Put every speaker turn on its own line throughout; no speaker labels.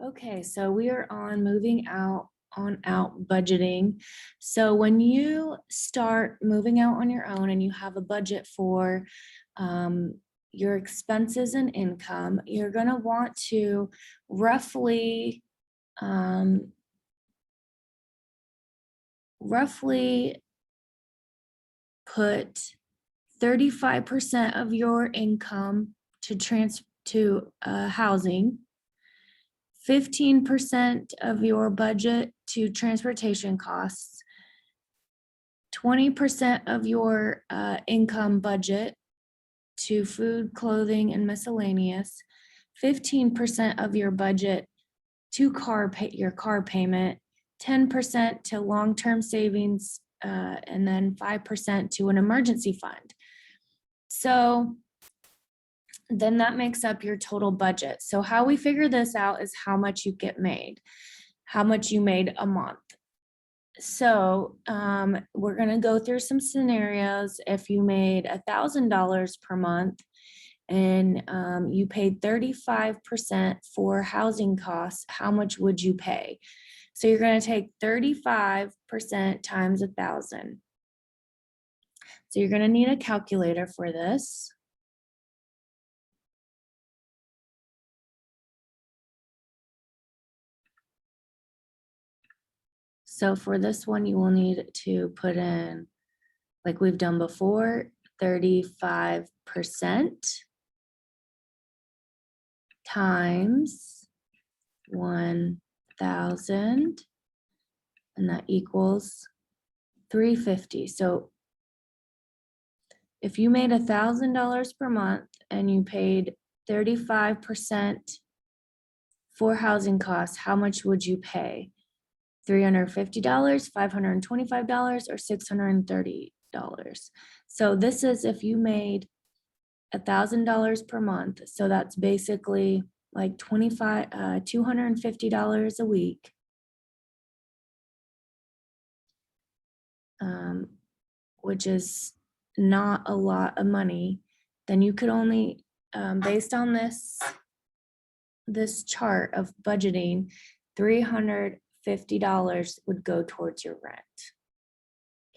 Okay, so we are on moving out on out budgeting. So when you start moving out on your own and you have a budget for um, your expenses and income, you're going to want to roughly um, roughly put 35% of your income to housing, 15% of your budget to transportation costs, 20% of your income budget to food, clothing, and miscellaneous, 15% of your budget to your car payment, 10% to long-term savings, and then 5% to an emergency fund. So then that makes up your total budget. So how we figure this out is how much you get made, how much you made a month. So we're going to go through some scenarios. If you made $1,000 per month and you paid 35% for housing costs, how much would you pay? So you're going to take 35% times 1,000. So you're going to need a calculator for this. So for this one, you will need to put in, like we've done before, 35% times 1,000, and that equals 350. So if you made $1,000 per month and you paid 35% for housing costs, how much would you pay? $350, $525, or $630. So this is if you made $1,000 per month. So that's basically like $250 a week. Which is not a lot of money. Then you could only, based on this chart of budgeting, $350 would go towards your rent.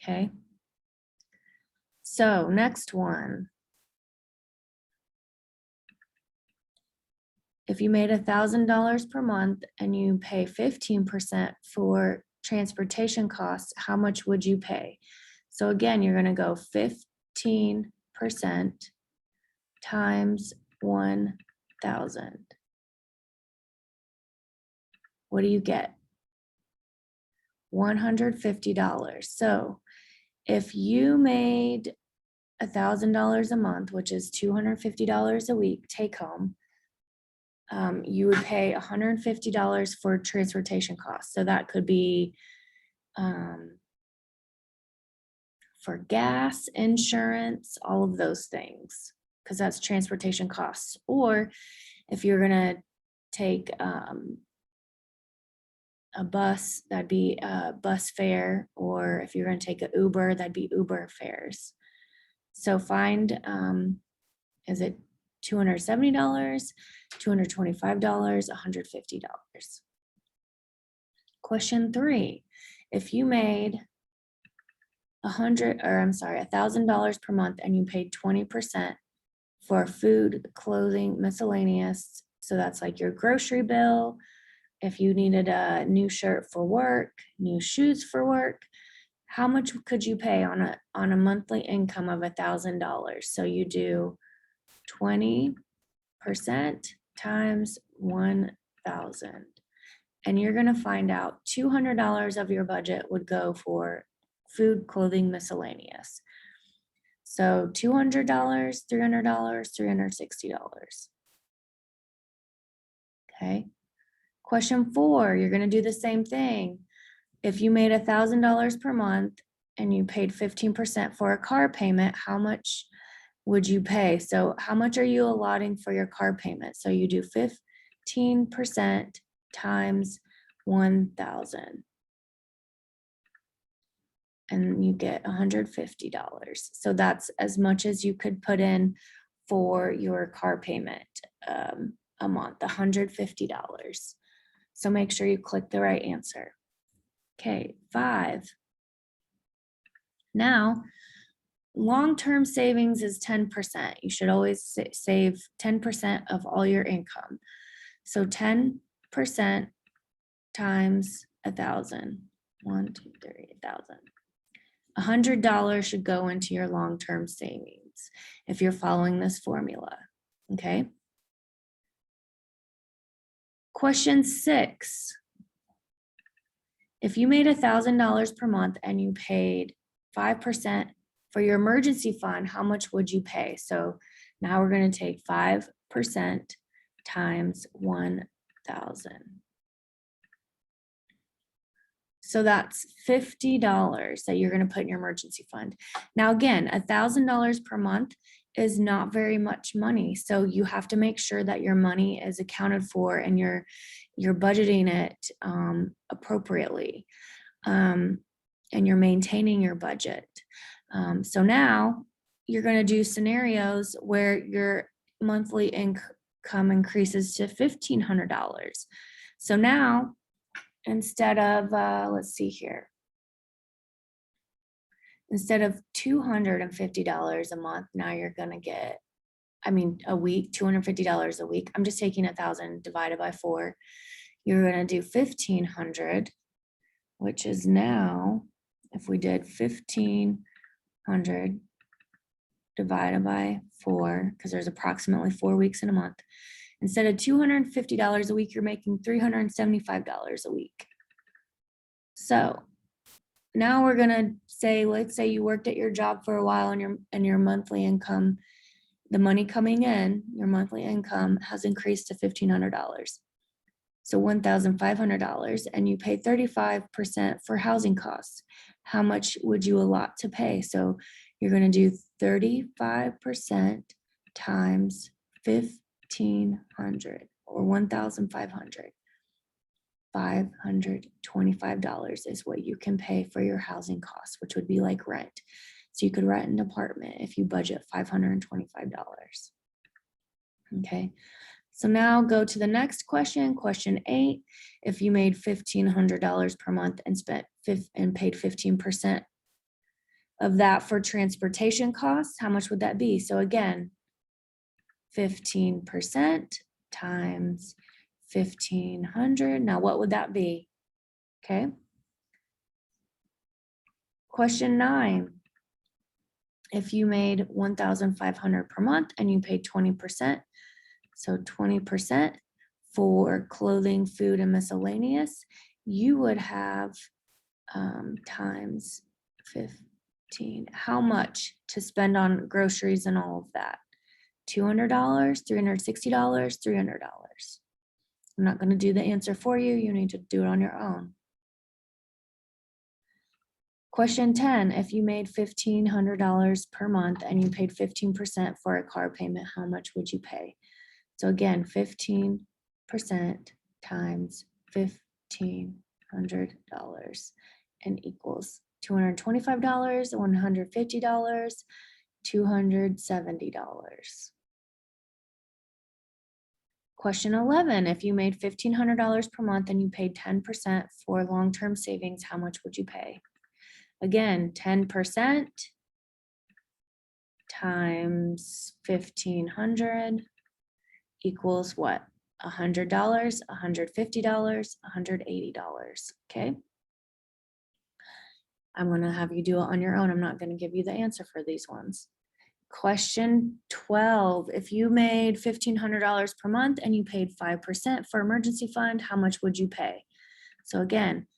Okay. So next one. If you made $1,000 per month and you pay 15% for transportation costs, how much would you pay? So again, you're going to go 15% times 1,000. What do you get? $150. So if you made $1,000 a month, which is $250 a week take home, you would pay $150 for transportation costs. So that could be for gas, insurance, all of those things, because that's transportation costs. Or if you're gonna take a bus, that'd be a bus fare, or if you're gonna take an Uber, that'd be Uber fares. So find, is it $270, $225, $150? Question 3, if you made $1,000 per month and you paid 20% for food, clothing, miscellaneous, so that's like your grocery bill, if you needed a new shirt for work, new shoes for work, how much could you pay on a monthly income of $1,000? So you do 20% times 1,000, and you're going to find out $200 of your budget would go for food, clothing, miscellaneous. So $200, $300, $360. Okay. Question 4, you're going to do the same thing. If you made $1,000 per month and you paid 15% for a car payment, how much would you pay? So how much are you allotting for your car payment? So you do 15% times 1,000. And you get $150. So that's as much as you could put in for your car payment a month, $150. So make sure you click the right answer. Okay, 5. Now, long-term savings is 10%. You should always save 10% of all your income. So 10% times 1,000. 1, 2, 3, 1,000. $100 should go into your long-term savings if you're following this formula, okay? Question 6. If you made $1,000 per month and you paid 5% for your emergency fund, how much would you pay? So now we're going to take 5% times 1,000. So that's $50 that you're going to put in your emergency fund. Now, again, $1,000 per month is not very much money. So you have to make sure that your money is accounted for and you're budgeting it appropriately, and you're maintaining your budget. So now you're going to do scenarios where your monthly income increases to $1,500. So now, instead of, let's see here, instead of $250 a month, now you're going to get, a week, $250 a week. I'm just taking 1,000 divided by 4. You're going to do 1,500, which is now, if we did 1,500 divided by 4, because there's approximately 4 weeks in a month. Instead of $250 a week, you're making $375 a week. So now we're gonna say, let's say you worked at your job for a while and your monthly income, the money coming in, your monthly income has increased to $1,500. So $1,500, and you pay 35% for housing costs. How much would you allot to pay? So you're gonna do 35% times 1,500 or 1,500. $525 is what you can pay for your housing costs, which would be like rent. So you could rent an apartment if you budget $525. Okay, so now go to the next question, question 8. If you made $1,500 per month and paid 15% of that for transportation costs, how much would that be? So again, 15% times 1,500. Now, what would that be? Okay. Question 9. If you made 1,500 per month and you paid 20%, so 20% for clothing, food, and miscellaneous, you would have times 15. How much to spend on groceries and all of that? $200, $360, $300. I'm not going to do the answer for you. You need to do it on your own. Question 10, if you made $1,500 per month and you paid 15% for a car payment, how much would you pay? So again, 15% times $1,500 and equals $225, $150, $270. Question 11, if you made $1,500 per month and you paid 10% for long-term savings, how much would you pay? Again, 10% times 1,500 equals what? $100, $150, $180, okay? I'm gonna have you do it on your own. I'm not gonna give you the answer for these ones. Question 12, if you made $1,500 per month and you paid 5% for emergency fund, how much would you pay? So again,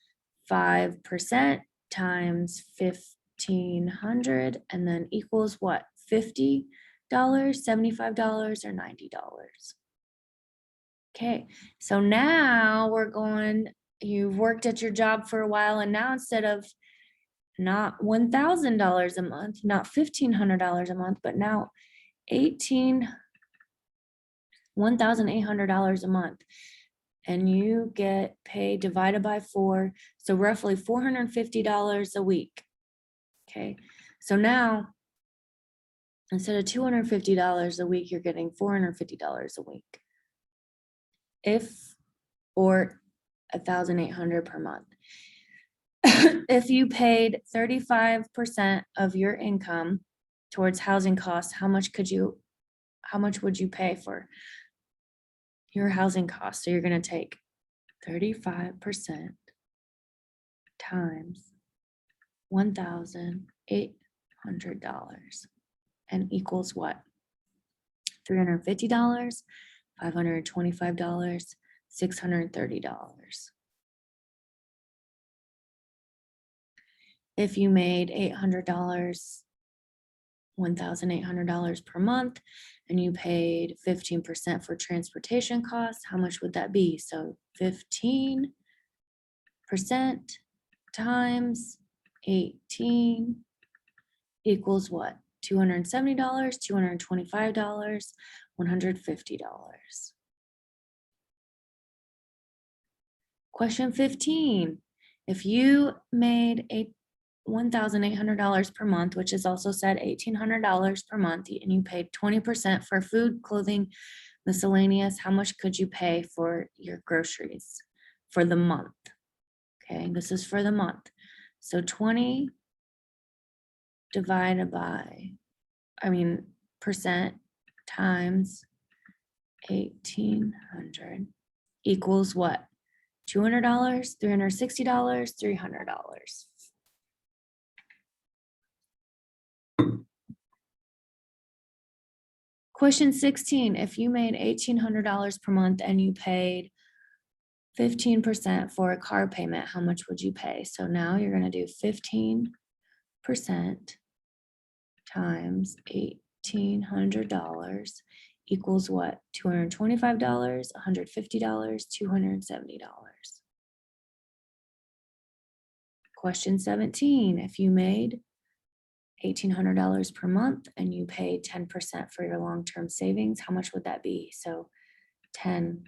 5% times 1,500 and then equals what? $50, $75, or $90? Okay, so now you've worked at your job for a while, and now instead of not $1,000 a month, not $1,500 a month, but now $1,800 a month. And you get paid divided by 4, so roughly $450 a week. Okay, so now instead of $250 a week, you're getting $450 a week. 1,800 per month. If you paid 35% of your income towards housing costs, how much would you pay for your housing costs? So you're gonna take 35% times $1,800 and equals what? $350, $525, $630. If you made $800, $1,800 per month, and you paid 15% for transportation costs, how much would that be? So 15% times 18 equals what? $270, $225, $150. Question 15. If you made $1,800 per month, which is also said $1,800 per month, and you paid 20% for food, clothing, miscellaneous, how much could you pay for your groceries for the month? Okay, this is for the month. So 20 divided by, percent times 1,800 equals what? $200, $360, $300. Question 16, if you made $1,800 per month and you paid 15% for a car payment, how much would you pay? So now you're gonna do 15% times $1,800 equals what? $225, $150, $270. Question 17, if you made $1,800 per month and you paid 10% for your long-term savings, how much would that be? So 10%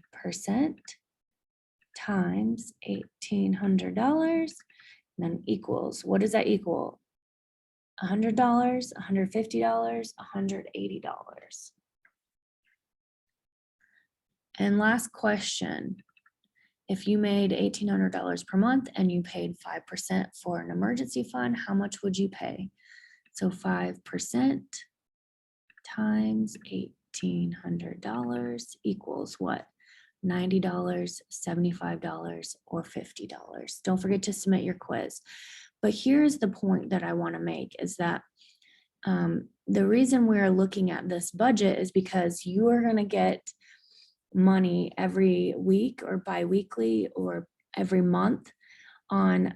times $1,800, then equals, what does that equal? $100, $150, $180. And last question, if you made $1,800 per month and you paid 5% for an emergency fund, how much would you pay? So 5% times $1,800 equals what? $90, $75, or $50. Don't forget to submit your quiz. But here's the point that I want to make is that the reason we're looking at this budget is because you are going to get money every week or bi-weekly or every month on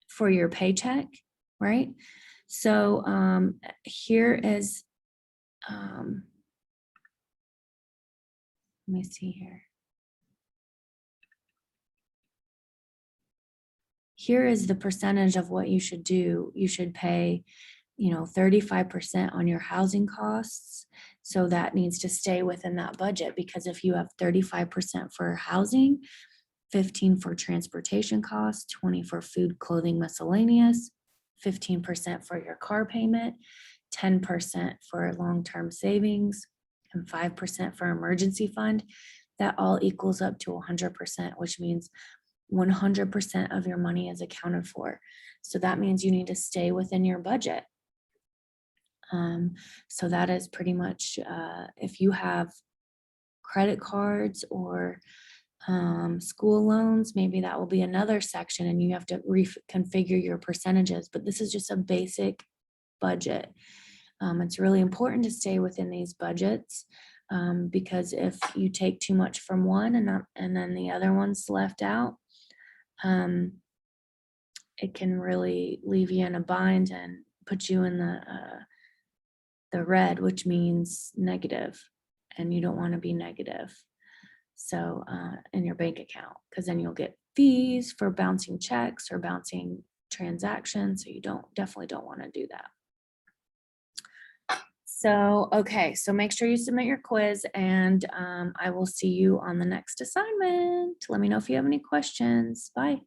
for your paycheck, right? So here is, let me see here. Here is the percentage of what you should do. You should pay, 35% on your housing costs. So that needs to stay within that budget, because if you have 35% for housing, 15 for transportation costs, 20 for food, clothing, miscellaneous, 15% for your car payment, 10% for long-term savings, and 5% for emergency fund, that all equals up to 100%, which means 100% of your money is accounted for. So that means you need to stay within your budget. So that is pretty much, if you have credit cards or school loans, maybe that will be another section and you have to reconfigure your percentages, but this is just a basic budget. It's really important to stay within these budgets because if you take too much from one and then the other one's left out, it can really leave you in a bind and put you in the red, which means negative, and you don't want to be negative. So in your bank account, because then you'll get fees for bouncing checks or bouncing transactions. So you definitely don't want to do that. So, okay, so make sure you submit your quiz and I will see you on the next assignment. Let me know if you have any questions. Bye.